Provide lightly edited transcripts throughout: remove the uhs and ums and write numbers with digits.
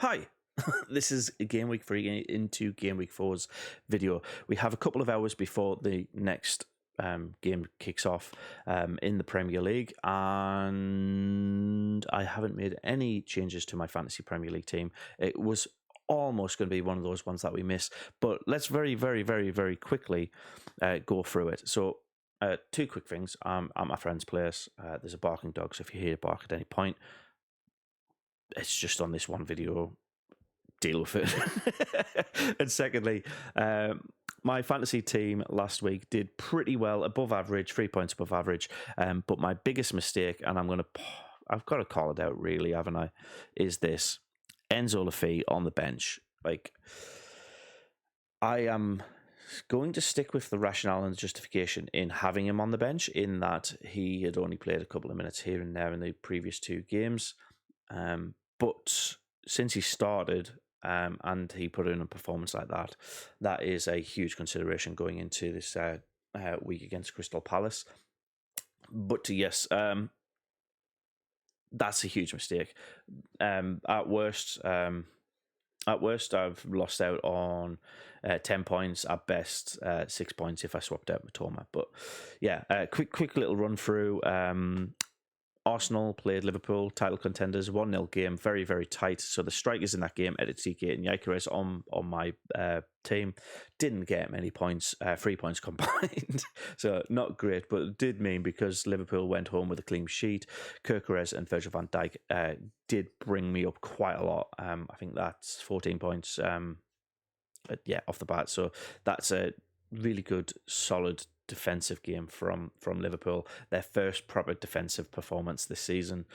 Hi, this is Game Week 3 into Game Week 4's video. We have a couple of hours before the next game kicks off in the Premier League, and I haven't made any changes to my Fantasy Premier League team. It was almost going to be one of those ones that we miss, but let's very, very, very, very quickly go through it. So, two quick things. I'm at my friend's place. There's a barking dog, so if you hear a bark at any point, it's just on this one video. Deal with it. And secondly, my fantasy team last week did pretty well, above average, 3 points above average. But my biggest mistake, and I've got to call it out, really, haven't I? Is this Enzo Lafay on the bench? Like, I am going to stick with the rationale and justification in having him on the bench, in that he had only played a couple of minutes here and there in the previous two games. But since he started and he put in a performance like that, that is a huge consideration going into this week against Crystal Palace. But yes, that's a huge mistake. At worst, I've lost out on 10 points. At best, 6 points if I swapped out Matoma. But yeah, quick little run through. Arsenal played Liverpool, title contenders, 1-0 game, very, very tight. So the strikers in that game, Editike and Gyökeres on my team, didn't get many points, 3 points combined. So not great, but it did mean, because Liverpool went home with a clean sheet, Gyökeres and Virgil van Dijk did bring me up quite a lot. I think that's 14 points off the bat. So that's a really good, solid defensive game from Liverpool, their first proper defensive performance this season.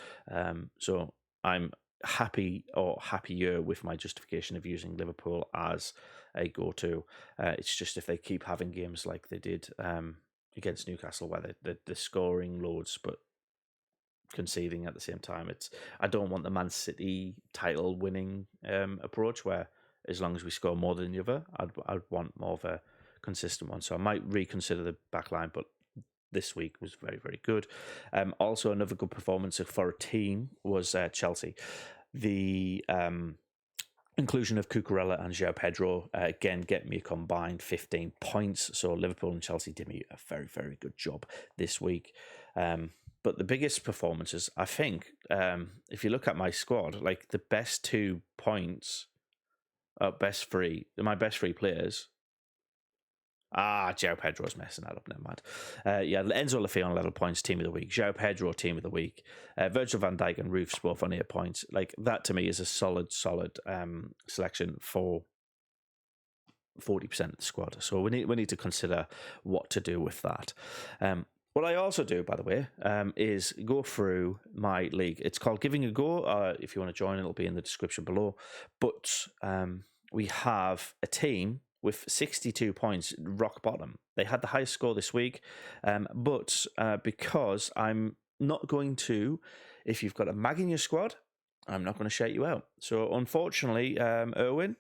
So I'm happier with my justification of using Liverpool as a go-to. It's just if they keep having games like they did against Newcastle, where they're scoring loads but conceding at the same time, I don't want the Man City title winning approach, where as long as we score more than the other, I'd want more of a consistent one. So I might reconsider the back line, but this week was very, very good. Also, another good performance for a team was Chelsea. The inclusion of Cucurella and João Pedro again get me a combined 15 points. So Liverpool and Chelsea did me a very, very good job this week. But the biggest performances, I think, if you look at my squad, like the best 2 points, my best three players. João Pedro's messing that up, never mind. Enzo Lafay on 11 points, team of the week. João Pedro, team of the week. Virgil van Dijk and Roofs both on 8 points. Like, that to me is a solid selection for 40% of the squad. So we need to consider what to do with that. What I also do, by the way, is go through my league. It's called Giving a Go. If you want to join, it'll be in the description below. But we have a team with 62 points, rock bottom. They had the highest score this week, but because I'm not going to, if you've got a mag in your squad, I'm not going to shout you out. So unfortunately, Erwin,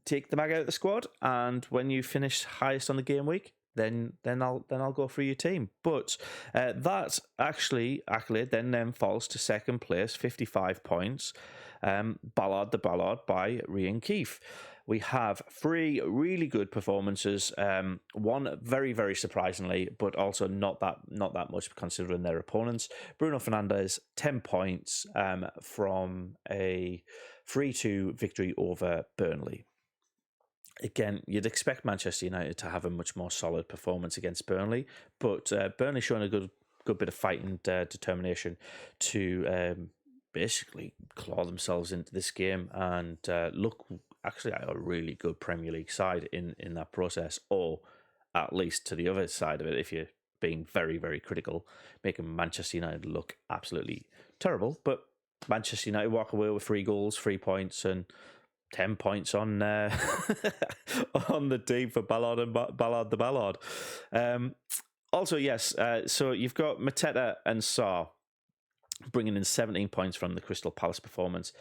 take the mag out of the squad, and when you finish highest on the game week, then I'll go through your team. But that accolade then falls to second place, 55 points. Ballard by Ryan Keefe. We have 3 really good performances. One very, very surprisingly, but also not that much considering their opponents. Bruno Fernandes, 10 points from a 3-2 victory over Burnley. Again, you'd expect Manchester United to have a much more solid performance against Burnley, but Burnley showing a good bit of fight and determination to basically claw themselves into this game and look actually at a really good Premier League side in that process, or at least to the other side of it, if you're being very, very critical, making Manchester United look absolutely terrible. But Manchester United walk away with 3 goals, 3 points, and 10 points on on the team for Ballard and Ballard. Also, yes, so you've got Mateta and Sarr bringing in 17 points from the Crystal Palace performance.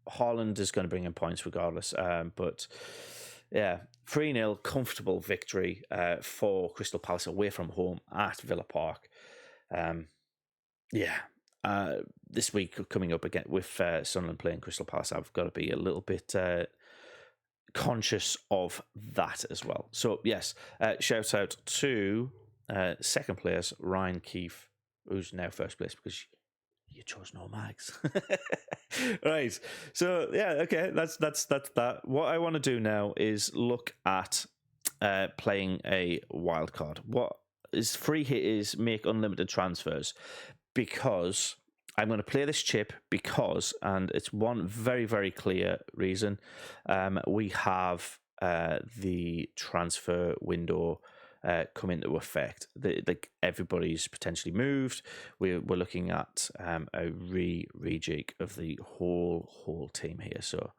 Haaland is going to bring in points regardless. But yeah, 3-0 comfortable victory for Crystal Palace away from home at Villa Park. this week coming up again with Sunderland playing Crystal Palace, I've got to be a little bit conscious of that as well. So yes, shout out to second place Ryan Keefe, who's now first place because you chose no mags. Right. So yeah, okay, that's that. What I want to do now is look at playing a wild card. What is free here is make unlimited transfers, because I'm going to play this chip because, and it's one very, very clear reason, we have the transfer window come into effect. Like everybody's potentially moved. We're looking at a rejig of the whole team here. So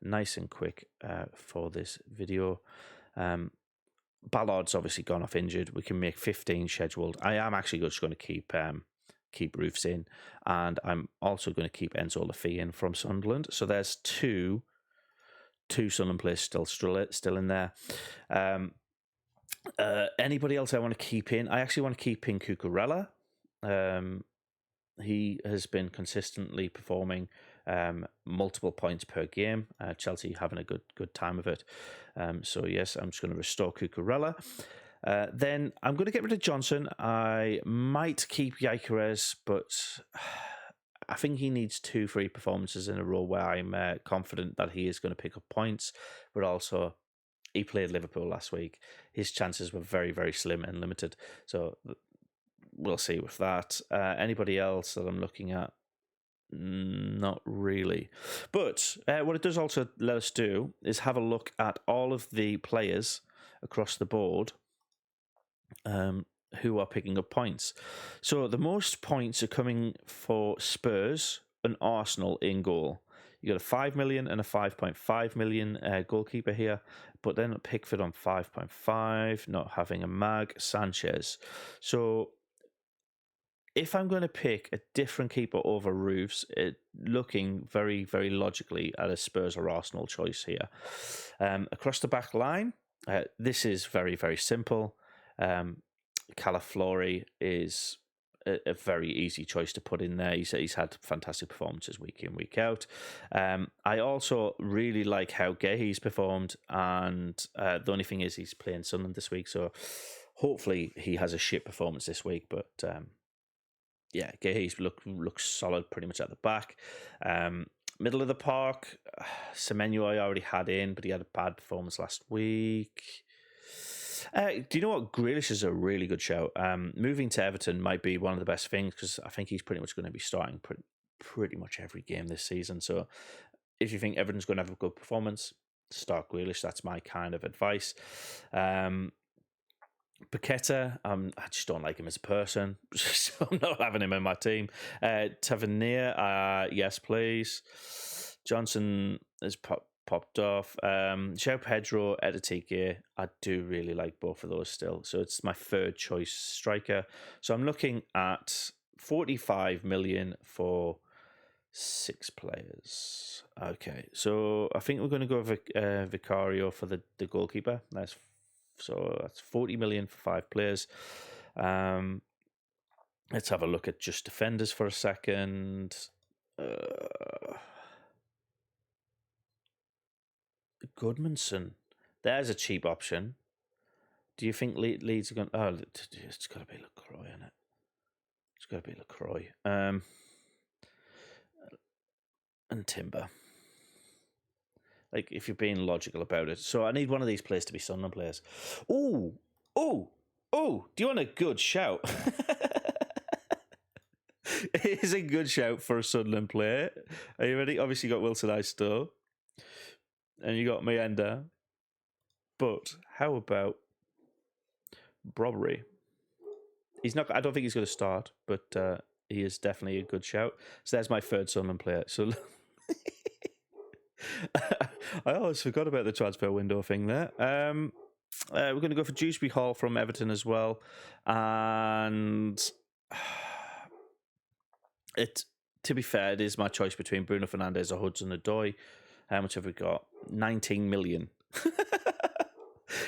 nice and quick for this video. Ballard's obviously gone off injured. We can make 15 scheduled. I am actually just going to keep Roofs in, and I'm also going to keep Enzo Lafay in from Sunderland. So there's two Sunderland players still in there. Anybody else I want to keep in? I actually want to keep in Cucurella. He has been consistently performing multiple points per game. Chelsea having a good time of it. So yes, I'm just going to restore Cucurella. Then I'm going to get rid of Johnson. I might keep Gyökeres, but I think he needs 2 free performances in a row where I'm confident that he is going to pick up points, but also he played Liverpool last week. His chances were very, very slim and limited. So we'll see with that. Anybody else that I'm looking at? Not really. But what it does also let us do is have a look at all of the players across the board who are picking up points. So the most points are coming for Spurs and Arsenal in goal. You got a 5 million and a 5.5 million goalkeeper here, but then Pickford on 5.5, not having a mag, Sanchez. So if I'm going to pick a different keeper over Roofs, looking very, very logically at a Spurs or Arsenal choice here. Across the back line, this is very, very simple. Calaflori is a very easy choice to put in there. He's had fantastic performances week in, week out. I also really like how Gehi's performed, and the only thing is he's playing Sunderland this week, so hopefully he has a shit performance this week. But yeah, Gehi's looks solid pretty much at the back. Middle of the park, Semenyo I already had in, but he had a bad performance last week. Do you know what? Grealish is a really good shout. Moving to Everton might be one of the best things, because I think he's pretty much going to be starting pretty much every game this season. So if you think Everton's going to have a good performance, start Grealish. That's my kind of advice. Paqueta, I just don't like him as a person, so I'm not having him in my team. Tavernier, yes, please. Johnson has popped off. João Pedro, Edatike, I do really like both of those still. So it's my third choice striker. So I'm looking at 45 million for 6 players. Okay, so I think we're going to go with Vicario for the goalkeeper. That's 40 million for 5 players. Let's have a look at just defenders for a second. Goodmanson, there's a cheap option. Do you think Leeds are going? Oh, it's got to be LaCroix, isn't it? It's got to be LaCroix. And Timber. Like, if you're being logical about it. So I need one of these players to be Sunderland players. Oh! Do you want a good shout? It is a good shout for a Sunderland player. Are you ready? Obviously, you got Wilson Isto. And you got Mayenda. But how about Brobbery? He's not. I don't think he's going to start, but he is definitely a good shout. So there's my third Sunderland player. So I always forgot about the transfer window thing there. We're going to go for Dewsbury Hall from Everton as well, and to be fair, it is my choice between Bruno Fernandes or Hudson-Odoi. How much have we got? 19 million.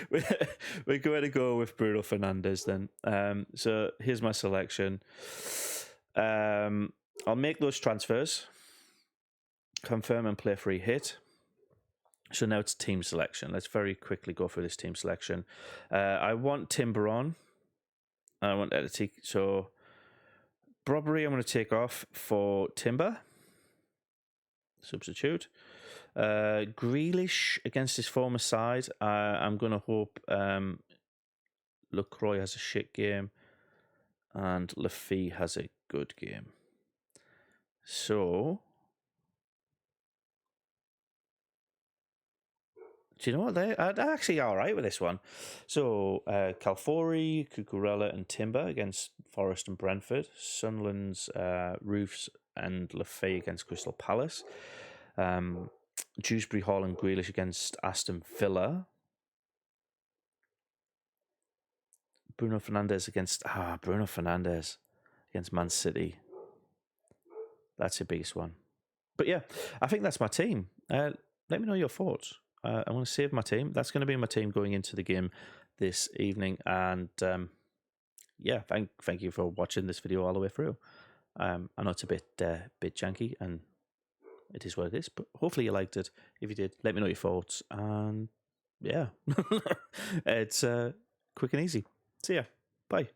We're going to go with Bruno Fernandes then. So here's my selection. I'll make those transfers, confirm and play free hit. So now it's team selection. Let's very quickly go through this team selection. I want Timber on. I want Edity. So Robbery I'm going to take off for Timber. Substitute. Grealish against his former side. I'm going to hope LaCroix has a shit game and Lafille has a good game. So, do you know what? They're actually all right with this one. So, Calfori, Cucurella, and Timber against Forest and Brentford. Sunderland's Roofs and Lafay against Crystal Palace. Dewsbury Hall and Grealish against Aston Villa. Bruno Fernandes against Man City. That's the biggest one. But yeah, I think that's my team. Let me know your thoughts. I want to save my team. That's going to be my team going into the game this evening. And yeah, thank you for watching this video all the way through. I know it's a bit janky, and it is what it is. But hopefully you liked it. If you did, let me know your thoughts. And yeah, it's quick and easy. See ya. Bye.